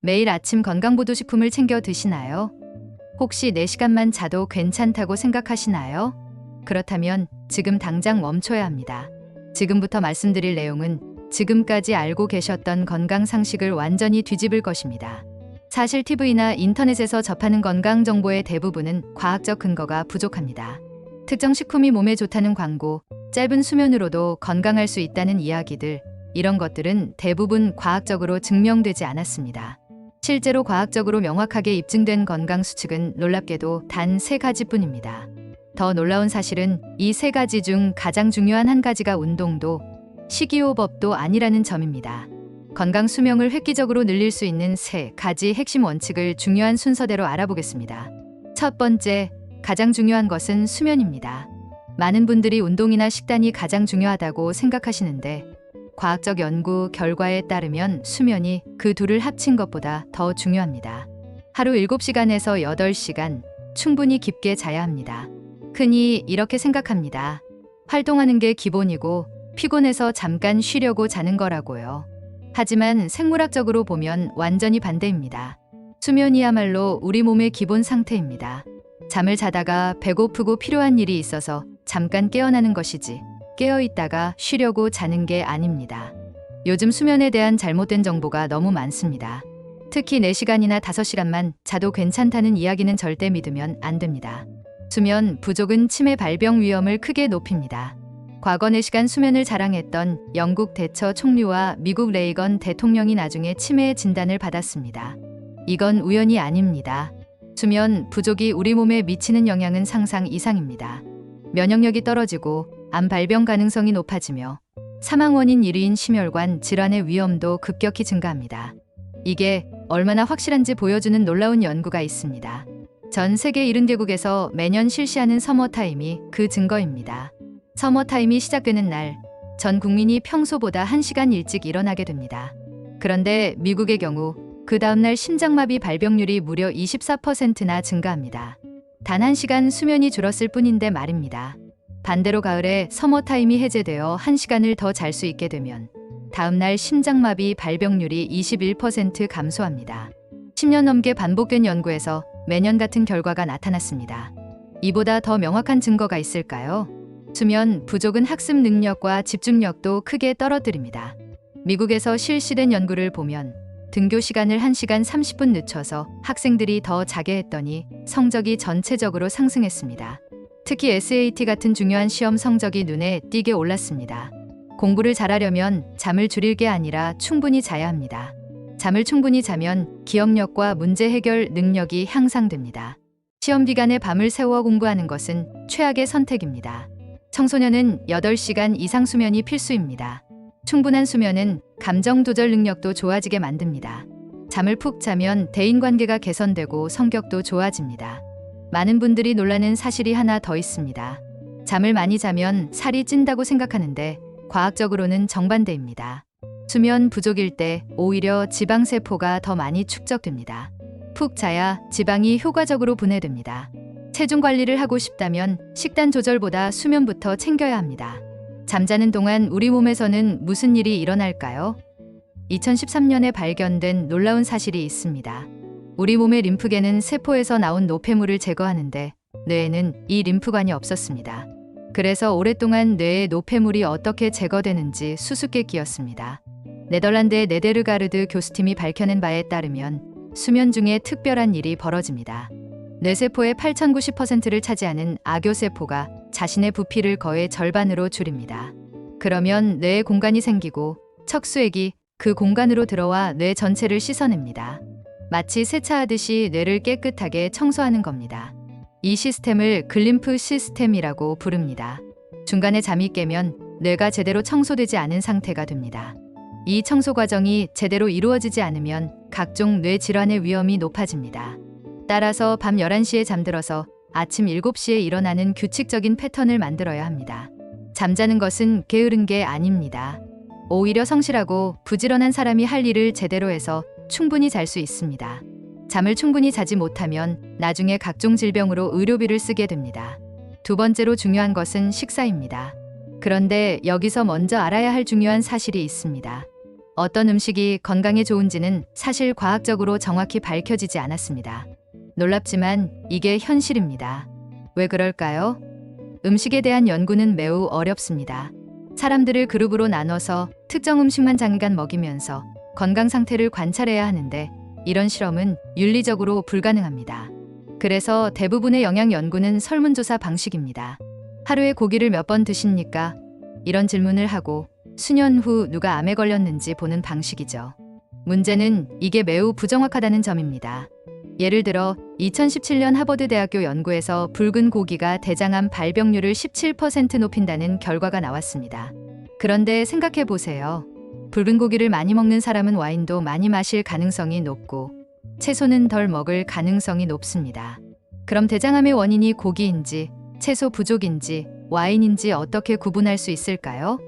매일 아침 건강보조식품을 챙겨 드시나요? 혹시 4시간만 자도 괜찮다고 생각하시나요? 그렇다면 지금 당장 멈춰야 합니다. 지금부터 말씀드릴 내용은 지금까지 알고 계셨던 건강 상식을 완전히 뒤집을 것입니다. 사실 TV나 인터넷에서 접하는 건강 정보의 대부분은 과학적 근거가 부족합니다. 특정 식품이 몸에 좋다는 광고, 짧은 수면으로도 건강할 수 있다는 이야기들, 이런 것들은 대부분 과학적으로 증명되지 않았습니다. 실제로 과학적으로 명확하게 입증된 건강 수칙은 놀랍게도 단 3가지뿐입니다. 더 놀라운 사실은 이 3가지 중 가장 중요한 한 가지가 운동도 식이요법도 아니라는 점입니다. 건강 수명을 획기적으로 늘릴 수 있는 3가지 핵심 원칙을 중요한 순서대로 알아보겠습니다. 첫 번째, 가장 중요한 것은 수면입니다. 많은 분들이 운동이나 식단이 가장 중요하다고 생각하시는데 과학적 연구 결과에 따르면 수면이 그 둘을 합친 것보다 더 중요합니다. 하루 7시간에서 8시간 충분히 깊게 자야 합니다. 흔히 이렇게 생각합니다. 활동하는 게 기본이고 피곤해서 잠깐 쉬려고 자는 거라고요. 하지만 생물학적으로 보면 완전히 반대입니다. 수면이야말로 우리 몸의 기본 상태입니다. 잠을 자다가 배고프고 필요한 일이 있어서 잠깐 깨어나는 것이지 깨어있다가 쉬려고 자는 게 아닙니다. 요즘 수면에 대한 잘못된 정보가 너무 많습니다. 특히 4시간이나 5시간만 자도 괜찮다는 이야기는 절대 믿으면 안 됩니다. 수면 부족은 치매 발병 위험을 크게 높입니다. 과거 4시간 수면을 자랑했던 영국 대처 총리와 미국 레이건 대통령이 나중에 치매의 진단을 받았습니다. 이건 우연이 아닙니다. 수면 부족이 우리 몸에 미치는 영향은 상상 이상입니다. 면역력이 떨어지고 암 발병 가능성이 높아지며 사망 원인 1위인 심혈관 질환의 위험도 급격히 증가합니다. 이게 얼마나 확실한지 보여주는 놀라운 연구가 있습니다. 전 세계 70개국에서 매년 실시하는 서머타임이 그 증거입니다. 서머타임이 시작되는 날, 전 국민이 평소보다 1시간 일찍 일어나게 됩니다. 그런데 미국의 경우 그 다음날 심장마비 발병률이 무려 24%나 증가합니다. 단 1시간 수면이 줄었을 뿐인데 말입니다. 반대로 가을에 서머타임이 해제되어 1시간을 더 잘 수 있게 되면 다음날 심장마비 발병률이 21% 감소합니다. 10년 넘게 반복된 연구에서 매년 같은 결과가 나타났습니다. 이보다 더 명확한 증거가 있을까요? 수면 부족은 학습 능력과 집중력도 크게 떨어뜨립니다. 미국에서 실시된 연구를 보면 등교 시간을 1시간 30분 늦춰서 학생들이 더 자게 했더니 성적이 전체적으로 상승했습니다. 특히 SAT 같은 중요한 시험 성적이 눈에 띄게 올랐습니다. 공부를 잘하려면 잠을 줄일 게 아니라 충분히 자야 합니다. 잠을 충분히 자면 기억력과 문제 해결 능력이 향상됩니다. 시험 기간에 밤을 새워 공부하는 것은 최악의 선택입니다. 청소년은 8시간 이상 수면이 필수입니다. 충분한 수면은 감정 조절 능력도 좋아지게 만듭니다. 잠을 푹 자면 대인관계가 개선되고 성격도 좋아집니다. 많은 분들이 놀라는 사실이 하나 더 있습니다. 잠을 많이 자면 살이 찐다고 생각하는데 과학적으로는 정반대입니다. 수면 부족일 때 오히려 지방세포가 더 많이 축적됩니다. 푹 자야 지방이 효과적으로 분해됩니다. 체중 관리를 하고 싶다면 식단 조절보다 수면부터 챙겨야 합니다. 잠자는 동안 우리 몸에서는 무슨 일이 일어날까요? 2013년에 발견된 놀라운 사실이 있습니다. 우리 몸의 림프계는 세포에서 나온 노폐물을 제거하는데 뇌에는 이 림프관이 없었습니다. 그래서 오랫동안 뇌의 노폐물이 어떻게 제거되는지 수수께끼였습니다. 네덜란드의 네데르가르드 교수팀이 밝혀낸 바에 따르면 수면 중에 특별한 일이 벌어집니다. 뇌세포의 8,090%를 차지하는 아교세포가 자신의 부피를 거의 절반으로 줄입니다. 그러면 뇌에 공간이 생기고 척수액이 그 공간으로 들어와 뇌 전체를 씻어냅니다. 마치 세차하듯이 뇌를 깨끗하게 청소하는 겁니다. 이 시스템을 글림프 시스템이라고 부릅니다. 중간에 잠이 깨면 뇌가 제대로 청소되지 않은 상태가 됩니다. 이 청소 과정이 제대로 이루어지지 않으면 각종 뇌 질환의 위험이 높아집니다. 따라서 밤 11시에 잠들어서 아침 7시에 일어나는 규칙적인 패턴을 만들어야 합니다. 잠자는 것은 게으른 게 아닙니다. 오히려 성실하고 부지런한 사람이 할 일을 제대로 해서 충분히 잘 수 있습니다. 잠을 충분히 자지 못하면 나중에 각종 질병으로 의료비를 쓰게 됩니다. 두 번째로 중요한 것은 식사입니다. 그런데 여기서 먼저 알아야 할 중요한 사실이 있습니다. 어떤 음식이 건강에 좋은지는 사실 과학적으로 정확히 밝혀지지 않았습니다. 놀랍지만 이게 현실입니다. 왜 그럴까요? 음식에 대한 연구는 매우 어렵습니다. 사람들을 그룹으로 나눠서 특정 음식만 장기간 먹이면서 건강 상태를 관찰해야 하는데 이런 실험은 윤리적으로 불가능합니다. 그래서 대부분의 영양 연구는 설문조사 방식입니다. 하루에 고기를 몇 번 드십니까? 이런 질문을 하고 수년 후 누가 암에 걸렸는지 보는 방식이죠. 문제는 이게 매우 부정확하다는 점입니다. 예를 들어 2017년 하버드대학교 연구에서 붉은 고기가 대장암 발병률을 17% 높인다는 결과가 나왔습니다. 그런데 생각해 보세요. 붉은 고기를 많이 먹는 사람은 와인도 많이 마실 가능성이 높고 채소는 덜 먹을 가능성이 높습니다. 그럼 대장암의 원인이 고기인지 채소 부족인지 와인인지 어떻게 구분할 수 있을까요?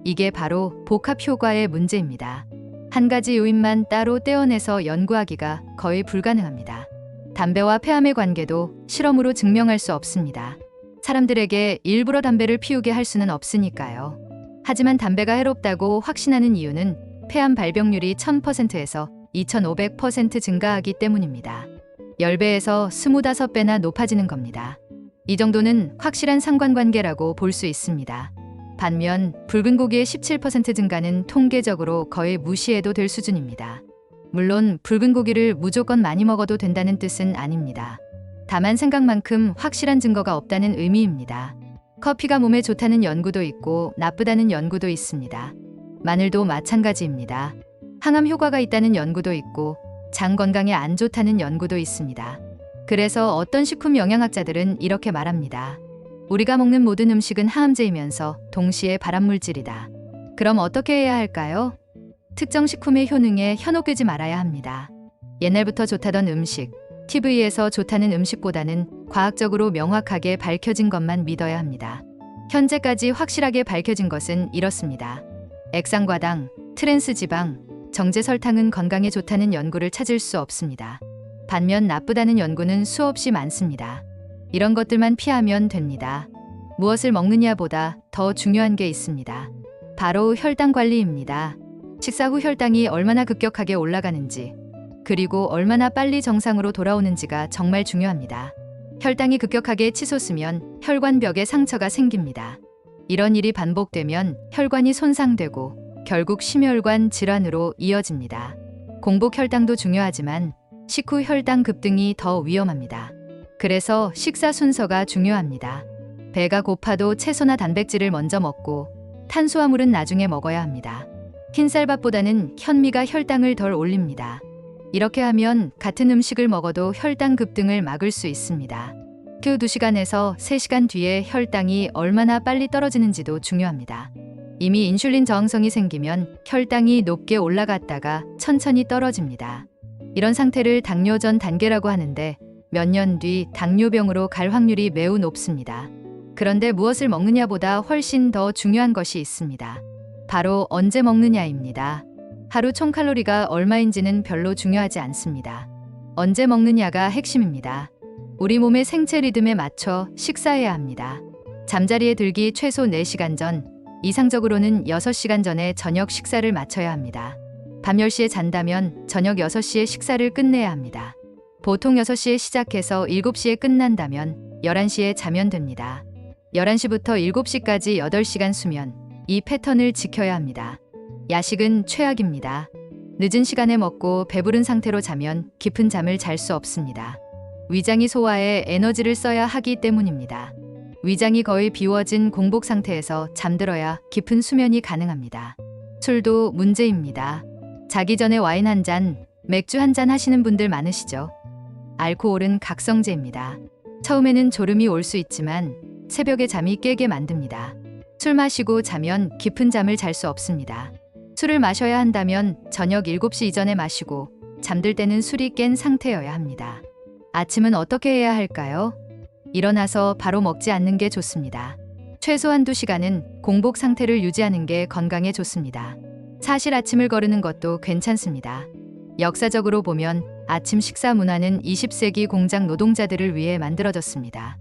이게 바로 복합 효과의 문제입니다. 한 가지 요인만 따로 떼어내서 연구하기가 거의 불가능합니다. 담배와 폐암의 관계도 실험으로 증명할 수 없습니다. 사람들에게 일부러 담배를 피우게 할 수는 없으니까요. 하지만 담배가 해롭다고 확신하는 이유는 폐암 발병률이 1000%에서 2500% 증가하기 때문입니다. 10배에서 25배나 높아지는 겁니다. 이 정도는 확실한 상관관계라고 볼 수 있습니다. 반면 붉은 고기의 17% 증가는 통계적으로 거의 무시해도 될 수준입니다. 물론 붉은 고기를 무조건 많이 먹어도 된다는 뜻은 아닙니다. 다만 생각만큼 확실한 증거가 없다는 의미입니다. 커피가 몸에 좋다는 연구도 있고 나쁘다는 연구도 있습니다. 마늘도 마찬가지입니다. 항암 효과가 있다는 연구도 있고 장 건강에 안 좋다는 연구도 있습니다. 그래서 어떤 식품 영양학자들은 이렇게 말합니다. 우리가 먹는 모든 음식은 항암제이면서 동시에 발암물질이다. 그럼 어떻게 해야 할까요? 특정 식품의 효능에 현혹되지 말아야 합니다. 옛날부터 좋다던 음식, TV에서 좋다는 음식보다는 과학적으로 명확하게 밝혀진 것만 믿어야 합니다. 현재까지 확실하게 밝혀진 것은 이렇습니다. 액상과당, 트랜스지방, 정제설탕은 건강에 좋다는 연구를 찾을 수 없습니다. 반면 나쁘다는 연구는 수없이 많습니다. 이런 것들만 피하면 됩니다. 무엇을 먹느냐보다 더 중요한 게 있습니다. 바로 혈당 관리입니다. 식사 후 혈당이 얼마나 급격하게 올라가는지, 그리고 얼마나 빨리 정상으로 돌아오는지가 정말 중요합니다. 혈당이 급격하게 치솟으면 혈관벽에 상처가 생깁니다. 이런 일이 반복되면 혈관이 손상되고 결국 심혈관 질환으로 이어집니다. 공복 혈당도 중요하지만 식후 혈당 급등이 더 위험합니다. 그래서 식사 순서가 중요합니다. 배가 고파도 채소나 단백질을 먼저 먹고 탄수화물은 나중에 먹어야 합니다. 흰쌀밥보다는 현미가 혈당을 덜 올립니다. 이렇게 하면 같은 음식을 먹어도 혈당 급등을 막을 수 있습니다. 그 2시간에서 3시간 뒤에 혈당이 얼마나 빨리 떨어지는지도 중요합니다. 이미 인슐린 저항성이 생기면 혈당이 높게 올라갔다가 천천히 떨어집니다. 이런 상태를 당뇨 전 단계라고 하는데 몇 년 뒤 당뇨병으로 갈 확률이 매우 높습니다. 그런데 무엇을 먹느냐보다 훨씬 더 중요한 것이 있습니다. 바로 언제 먹느냐입니다. 하루 총 칼로리가 얼마인지는 별로 중요하지 않습니다. 언제 먹느냐가 핵심입니다. 우리 몸의 생체 리듬에 맞춰 식사해야 합니다. 잠자리에 들기 최소 4시간 전, 이상적으로는 6시간 전에 저녁 식사를 마쳐야 합니다. 밤 10시에 잔다면 저녁 6시에 식사를 끝내야 합니다. 보통 6시에 시작해서 7시에 끝난다면 11시에 자면 됩니다. 11시부터 7시까지 8시간 수면, 이 패턴을 지켜야 합니다. 야식은 최악입니다. 늦은 시간에 먹고 배부른 상태로 자면 깊은 잠을 잘 수 없습니다. 위장이 소화에 에너지를 써야 하기 때문입니다. 위장이 거의 비워진 공복 상태에서 잠들어야 깊은 수면이 가능합니다. 술도 문제입니다. 자기 전에 와인 한 잔, 맥주 한 잔 하시는 분들 많으시죠? 알코올은 각성제입니다. 처음에는 졸음이 올 수 있지만 새벽에 잠이 깨게 만듭니다. 술 마시고 자면 깊은 잠을 잘 수 없습니다. 술을 마셔야 한다면 저녁 7시 이전에 마시고 잠들 때는 술이 깬 상태여야 합니다. 아침은 어떻게 해야 할까요? 일어나서 바로 먹지 않는 게 좋습니다. 최소한 2시간은 공복 상태를 유지하는 게 건강에 좋습니다. 사실 아침을 거르는 것도 괜찮습니다. 역사적으로 보면 아침 식사 문화는 20세기 공장 노동자들을 위해 만들어졌습니다.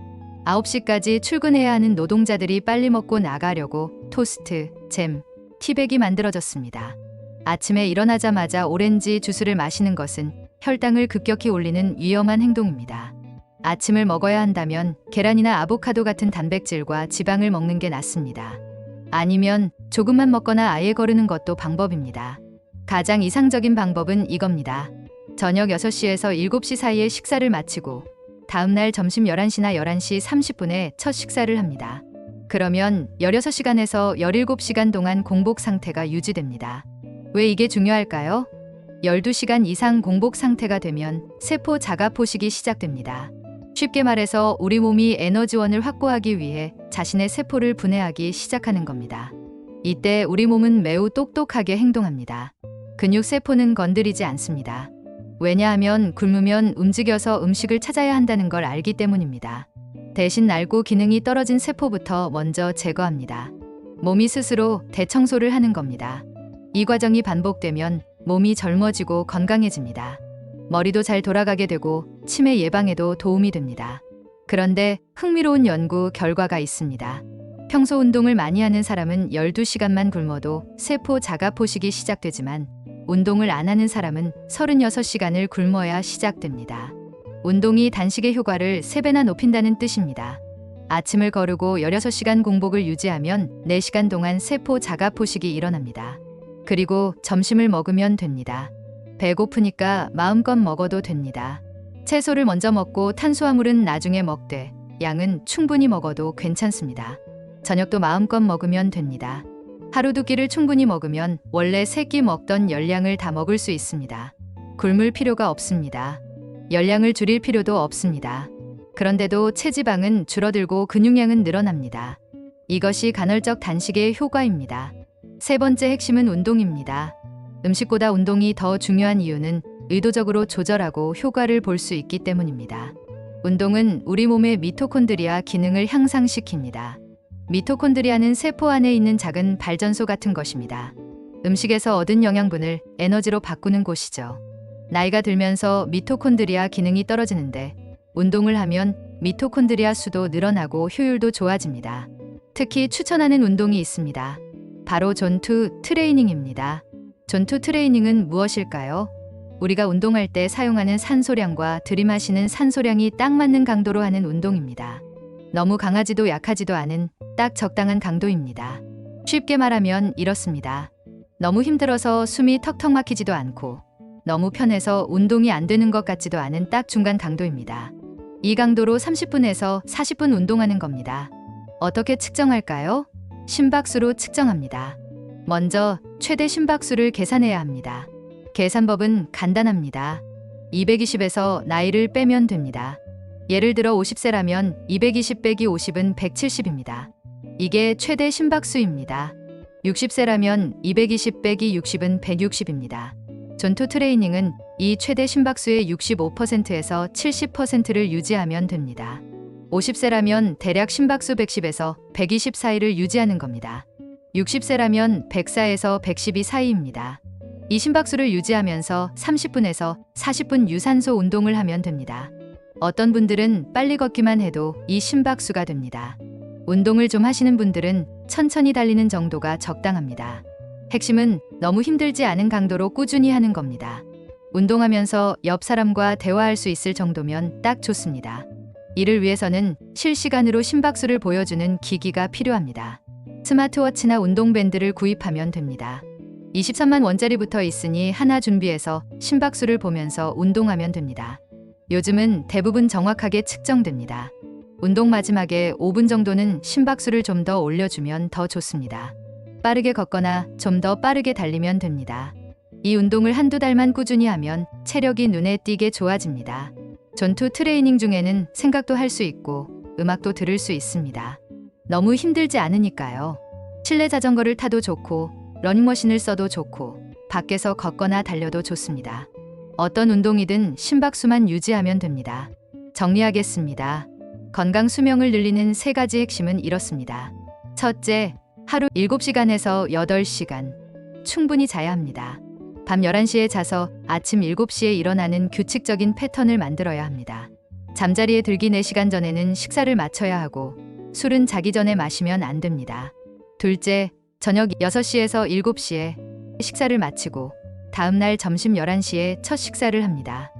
9시까지 출근해야 하는 노동자들이 빨리 먹고 나가려고 토스트, 잼, 티백이 만들어졌습니다. 아침에 일어나자마자 오렌지 주스를 마시는 것은 혈당을 급격히 올리는 위험한 행동입니다. 아침을 먹어야 한다면 계란이나 아보카도 같은 단백질과 지방을 먹는 게 낫습니다. 아니면 조금만 먹거나 아예 거르는 것도 방법입니다. 가장 이상적인 방법은 이겁니다. 저녁 6시에서 7시 사이에 식사를 마치고 다음날 점심 11시나 11시 30분에 첫 식사를 합니다. 그러면 16시간에서 17시간 동안 공복 상태가 유지됩니다. 왜 이게 중요할까요? 12시간 이상 공복 상태가 되면 세포 자가 포식이 시작됩니다. 쉽게 말해서 우리 몸이 에너지원을 확보하기 위해 자신의 세포를 분해하기 시작하는 겁니다. 이때 우리 몸은 매우 똑똑하게 행동합니다. 근육 세포는 건드리지 않습니다. 왜냐하면 굶으면 움직여서 음식을 찾아야 한다는 걸 알기 때문입니다. 대신 날고 기능이 떨어진 세포부터 먼저 제거합니다. 몸이 스스로 대청소를 하는 겁니다. 이 과정이 반복되면 몸이 젊어지고 건강해집니다. 머리도 잘 돌아가게 되고 치매 예방에도 도움이 됩니다. 그런데 흥미로운 연구 결과가 있습니다. 평소 운동을 많이 하는 사람은 12시간만 굶어도 세포 자가 포식이 시작되지만 운동을 안 하는 사람은 36시간을 굶어야 시작됩니다. 운동이 단식의 효과를 3배나 높인다는 뜻입니다. 아침을 거르고 16시간 공복을 유지하면 4시간 동안 세포 자가 포식이 일어납니다. 그리고 점심을 먹으면 됩니다. 배고프니까 마음껏 먹어도 됩니다. 채소를 먼저 먹고 탄수화물은 나중에 먹되 양은 충분히 먹어도 괜찮습니다. 저녁도 마음껏 먹으면 됩니다. 하루 2끼를 충분히 먹으면 원래 3끼 먹던 열량을 다 먹을 수 있습니다. 굶을 필요가 없습니다. 열량을 줄일 필요도 없습니다. 그런데도 체지방은 줄어들고 근육량은 늘어납니다. 이것이 간헐적 단식의 효과입니다. 세 번째 핵심은 운동입니다. 음식보다 운동이 더 중요한 이유는 의도적으로 조절하고 효과를 볼 수 있기 때문입니다. 운동은 우리 몸의 미토콘드리아 기능을 향상시킵니다. 미토콘드리아는 세포 안에 있는 작은 발전소 같은 것입니다. 음식에서 얻은 영양분을 에너지로 바꾸는 곳이죠. 나이가 들면서 미토콘드리아 기능이 떨어지는데 운동을 하면 미토콘드리아 수도 늘어나고 효율도 좋아집니다. 특히 추천하는 운동이 있습니다. 바로 존투 트레이닝입니다. 존투 트레이닝은 무엇일까요? 우리가 운동할 때 사용하는 산소량과 들이마시는 산소량이 딱 맞는 강도로 하는 운동입니다. 너무 강하지도 약하지도 않은 딱 적당한 강도입니다. 쉽게 말하면 이렇습니다. 너무 힘들어서 숨이 턱턱 막히지도 않고 너무 편해서 운동이 안 되는 것 같지도 않은 딱 중간 강도입니다. 이 강도로 30분에서 40분 운동하는 겁니다. 어떻게 측정할까요? 심박수로 측정합니다. 먼저 최대 심박수를 계산해야 합니다. 계산법은 간단합니다. 220에서 나이를 빼면 됩니다. 예를 들어 50세라면 220 빼기 50은 170입니다. 이게 최대 심박수입니다. 60세라면 220 빼기 60은 160입니다. 존투 트레이닝은 이 최대 심박수의 65%에서 70%를 유지하면 됩니다. 50세라면 대략 심박수 110에서 120 사이를 유지하는 겁니다. 60세라면 104에서 112 사이입니다. 이 심박수를 유지하면서 30분에서 40분 유산소 운동을 하면 됩니다. 어떤 분들은 빨리 걷기만 해도 이 심박수가 됩니다. 운동을 좀 하시는 분들은 천천히 달리는 정도가 적당합니다. 핵심은 너무 힘들지 않은 강도로 꾸준히 하는 겁니다. 운동하면서 옆 사람과 대화할 수 있을 정도면 딱 좋습니다. 이를 위해서는 실시간으로 심박수를 보여주는 기기가 필요합니다. 스마트워치나 운동밴드를 구입하면 됩니다. 23만 원짜리 붙어 있으니 하나 준비해서 심박수를 보면서 운동하면 됩니다. 요즘은 대부분 정확하게 측정됩니다. 운동 마지막에 5분 정도는 심박수를 좀 더 올려주면 더 좋습니다. 빠르게 걷거나 좀 더 빠르게 달리면 됩니다. 이 운동을 한두 달만 꾸준히 하면 체력이 눈에 띄게 좋아집니다. 존투 트레이닝 중에는 생각도 할 수 있고 음악도 들을 수 있습니다. 너무 힘들지 않으니까요. 실내 자전거를 타도 좋고 러닝머신을 써도 좋고 밖에서 걷거나 달려도 좋습니다. 어떤 운동이든 심박수만 유지하면 됩니다. 정리하겠습니다. 건강 수명을 늘리는 3가지 핵심은 이렇습니다. 첫째, 하루 7시간에서 8시간 충분히 자야 합니다. 밤 11시에 자서 아침 7시에 일어나는 규칙적인 패턴을 만들어야 합니다. 잠자리에 들기 4시간 전에는 식사를 마쳐야 하고 술은 자기 전에 마시면 안 됩니다. 둘째, 저녁 6시에서 7시에 식사를 마치고 다음날 점심 11시에 첫 식사를 합니다.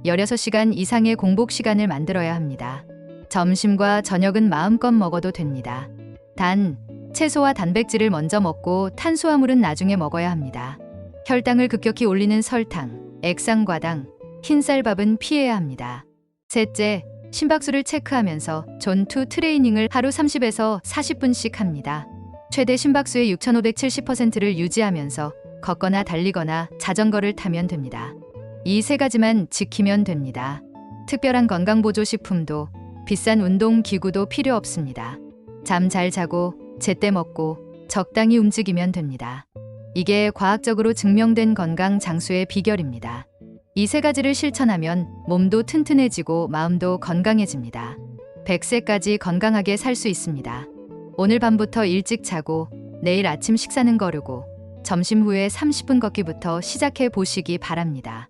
16시간 이상의 공복 시간을 만들어야 합니다. 점심과 저녁은 마음껏 먹어도 됩니다. 단, 채소와 단백질을 먼저 먹고 탄수화물은 나중에 먹어야 합니다. 혈당을 급격히 올리는 설탕, 액상과당, 흰쌀밥은 피해야 합니다. 셋째, 심박수를 체크하면서 존2 트레이닝을 하루 30에서 40분씩 합니다. 최대 심박수의 6,570%를 유지하면서 걷거나 달리거나 자전거를 타면 됩니다. 이 세 가지만 지키면 됩니다. 특별한 건강보조식품도 비싼 운동기구도 필요 없습니다. 잠 잘 자고 제때 먹고 적당히 움직이면 됩니다. 이게 과학적으로 증명된 건강 장수의 비결입니다. 이 세 가지를 실천하면 몸도 튼튼해지고 마음도 건강해집니다. 100세까지 건강하게 살 수 있습니다. 오늘 밤부터 일찍 자고 내일 아침 식사는 거르고 점심 후에 30분 걷기부터 시작해 보시기 바랍니다.